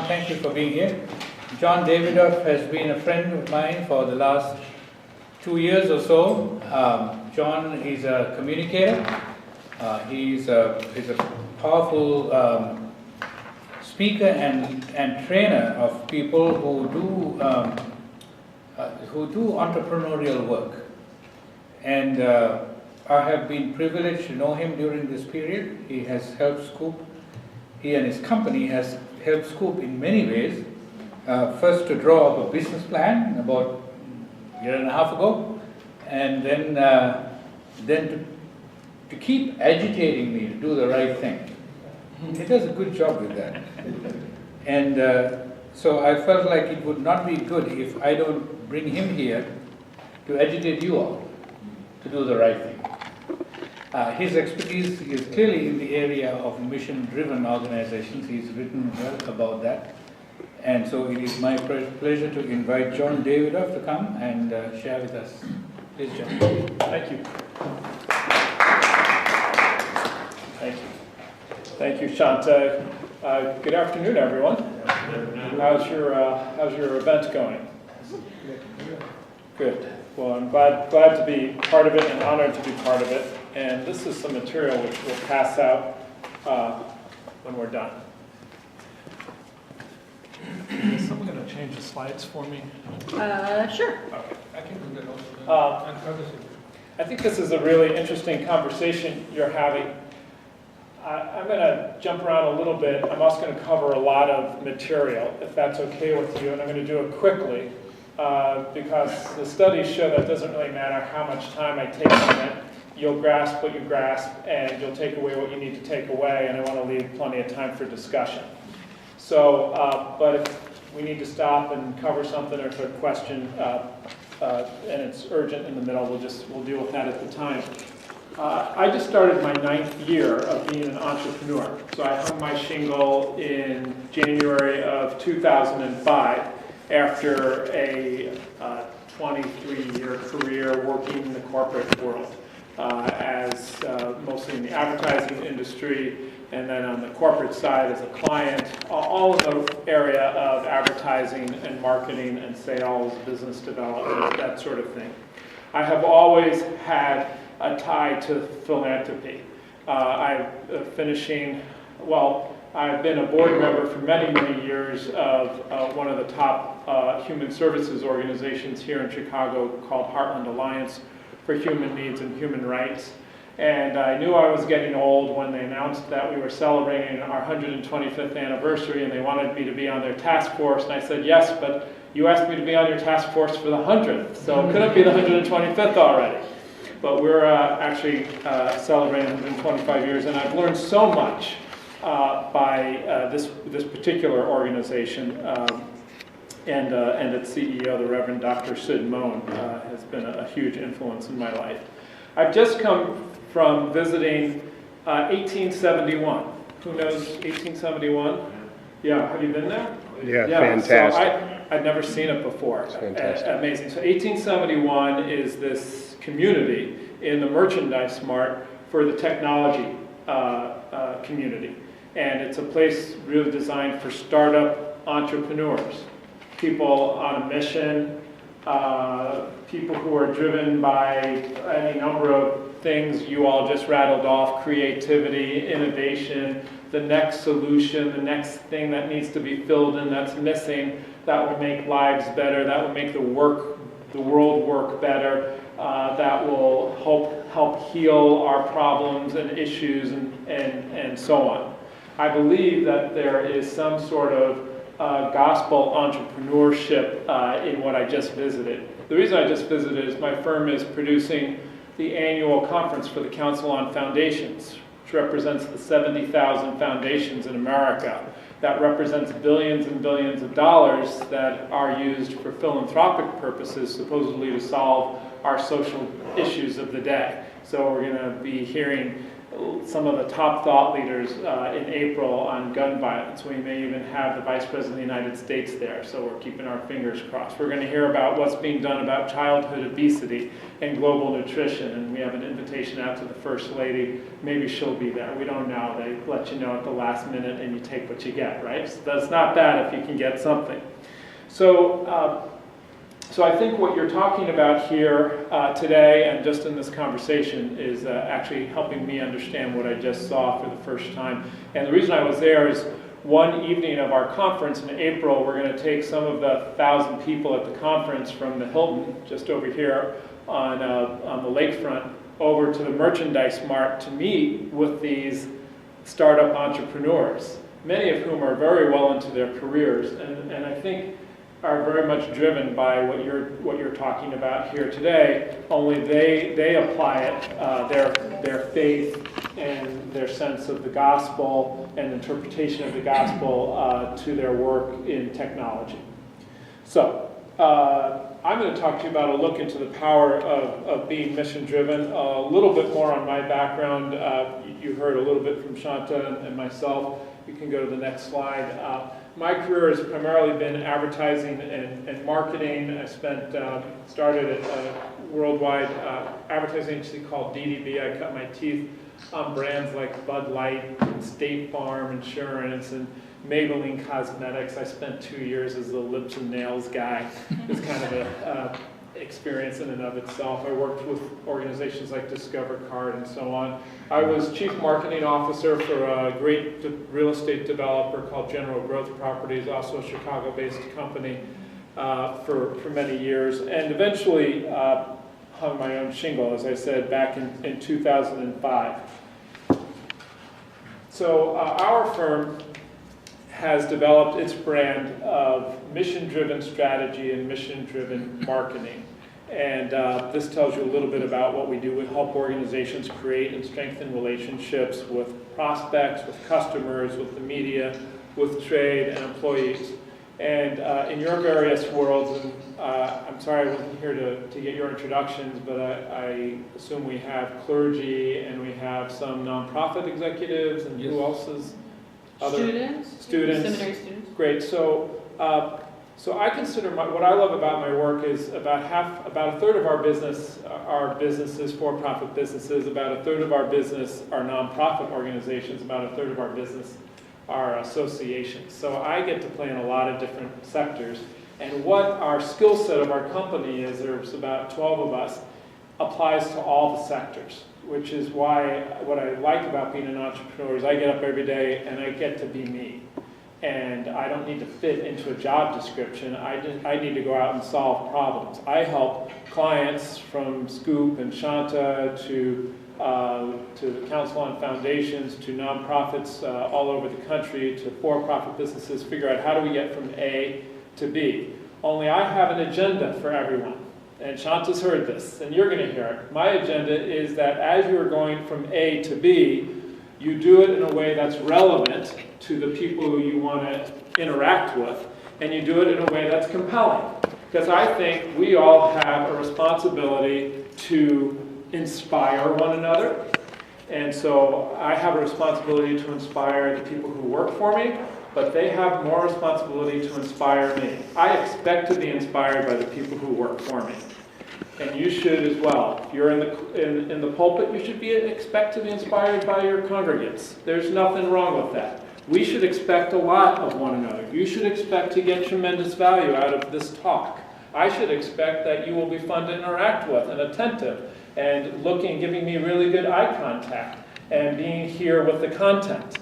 Thank you for being here. John Davidoff has been a friend of mine for the last 2 years or so. John is a communicator. He's a powerful speaker and trainer of people who do entrepreneurial work. And I have been privileged to know him during this period. He has helped Scoop. He and his company has helped Scoop in many ways. First to draw up a business plan about a year and a half ago, and then to keep agitating me to do the right thing. He does a good job with that. And so I felt like it would not be good if I don't bring him here to agitate you all to do the right thing. His expertise is clearly in the area of mission-driven organizations. He's written well about that. And so it is my pleasure to invite John Davidoff to come and share with us. Please, John. Thank you. Thank you. Thank you, Shanta. Good afternoon, everyone. How's your event going? Good. Well, I'm glad to be part of it and honored to be part of it. And this is some material which we'll pass out when we're done. Is someone going to change the slides for me? Sure. Okay. I can do that also. I think this is a really interesting conversation you're having. I'm going to jump around a little bit. I'm also going to cover a lot of material, if that's okay with you, and I'm going to do it quickly because the studies show that it doesn't really matter how much time I take on it. You'll grasp what you grasp, and you'll take away what you need to take away, and I want to leave plenty of time for discussion. So, but if we need to stop and cover something or if a question and it's urgent in the middle, we'll deal with that at the time. I just started my 9th year of being an entrepreneur. So I hung my shingle in January of 2005 after a 23-year career working in the corporate world as mostly in the advertising industry, and then on the corporate side as a client, all in the area of advertising and marketing and sales, business development, that sort of thing. I have always had a tie to philanthropy. I've been a board member for many, many years of one of the top human services organizations here in Chicago called Heartland Alliance for Human Needs and Human Rights. And I knew I was getting old when they announced that we were celebrating our 125th anniversary and they wanted me to be on their task force. And I said, yes, but you asked me to be on your task force for the 100th, so it couldn't be the 125th already. But we're actually celebrating 125 years, and I've learned so much by this particular organization. And its CEO, the Reverend Dr. Sid Moen, has been a huge influence in my life. I've just come from visiting 1871. Who knows 1871? Yeah, have you been there? Yeah, fantastic. So I'd never seen it before. Fantastic. Amazing. So 1871 is this community in the merchandise mart for the technology community. And it's a place really designed for startup entrepreneurs, people on a mission, people who are driven by any number of things you all just rattled off: creativity, innovation, the next solution, the next thing that needs to be filled in that's missing, that will make lives better, that will make the world work better, that will help heal our problems and issues and so on. I believe that there is some sort of gospel entrepreneurship in what I just visited. The reason I just visited is my firm is producing the annual conference for the Council on Foundations, which represents the 70,000 foundations in America. That represents billions and billions of dollars that are used for philanthropic purposes, supposedly to solve our social issues of the day. So we're going to be hearing some of the top thought leaders in April on gun violence. We may even have the Vice President of the United States there, so we're keeping our fingers crossed. We're going to hear about what's being done about childhood obesity and global nutrition, and we have an invitation out to the First Lady. Maybe she'll be there. We don't know. They let you know at the last minute, and you take what you get, right? So that's not bad if you can get something. So I think what you're talking about here today and just in this conversation is actually helping me understand what I just saw for the first time. And the reason I was there is one evening of our conference in April, we're going to take some of the 1,000 people at the conference from the Hilton, just over here on the lakefront, over to the Merchandise Mart to meet with these startup entrepreneurs, many of whom are very well into their careers. And I think are very much driven by what you're talking about here today, only they apply it, their faith and their sense of the gospel and interpretation of the gospel to their work in technology. So I'm going to talk to you about a look into the power of being mission-driven, a little bit more on my background. You heard a little bit from Shanta and myself. You can go to the next slide. My career has primarily been advertising and marketing. I started at a worldwide advertising agency called DDB. I cut my teeth on brands like Bud Light, and State Farm Insurance, and Maybelline Cosmetics. I spent 2 years as the lips and nails guy. It's kind of a experience in and of itself. I worked with organizations like Discover Card and so on. I was chief marketing officer for a great real estate developer called General Growth Properties, also a Chicago-based company for many years, and eventually hung my own shingle, as I said, back in 2005. So our firm has developed its brand of mission-driven strategy and mission-driven marketing. And this tells you a little bit about what we do. We help organizations create and strengthen relationships with prospects, with customers, with the media, with trade and employees. And in your various worlds, and I'm sorry I wasn't here to get your introductions, but I assume we have clergy and we have some nonprofit executives, and who else is? Students, seminary students. Great. So I consider what I love about my work is about a third of our business are businesses, for-profit businesses. About a third of our business are nonprofit organizations. About a third of our business are associations. So I get to play in a lot of different sectors. And what our skill set of our company is, there's about 12 of us, applies to all the sectors, which is why what I like about being an entrepreneur is I get up every day and I get to be me. And I don't need to fit into a job description. I need to go out and solve problems. I help clients from Scoop and Shanta to the Council on Foundations, to nonprofits all over the country, to for-profit businesses, figure out how do we get from A to B. Only I have an agenda for everyone. And Shanta's heard this, and you're going to hear it. My agenda is that as you're going from A to B, you do it in a way that's relevant to the people who you want to interact with, and you do it in a way that's compelling. Because I think we all have a responsibility to inspire one another. And so I have a responsibility to inspire the people who work for me, but they have more responsibility to inspire me. I expect to be inspired by the people who work for me. And you should as well. If you're in the pulpit, you should expect to be inspired by your congregants. There's nothing wrong with that. We should expect a lot of one another. You should expect to get tremendous value out of this talk. I should expect that you will be fun to interact with and attentive and giving me really good eye contact and being here with the content.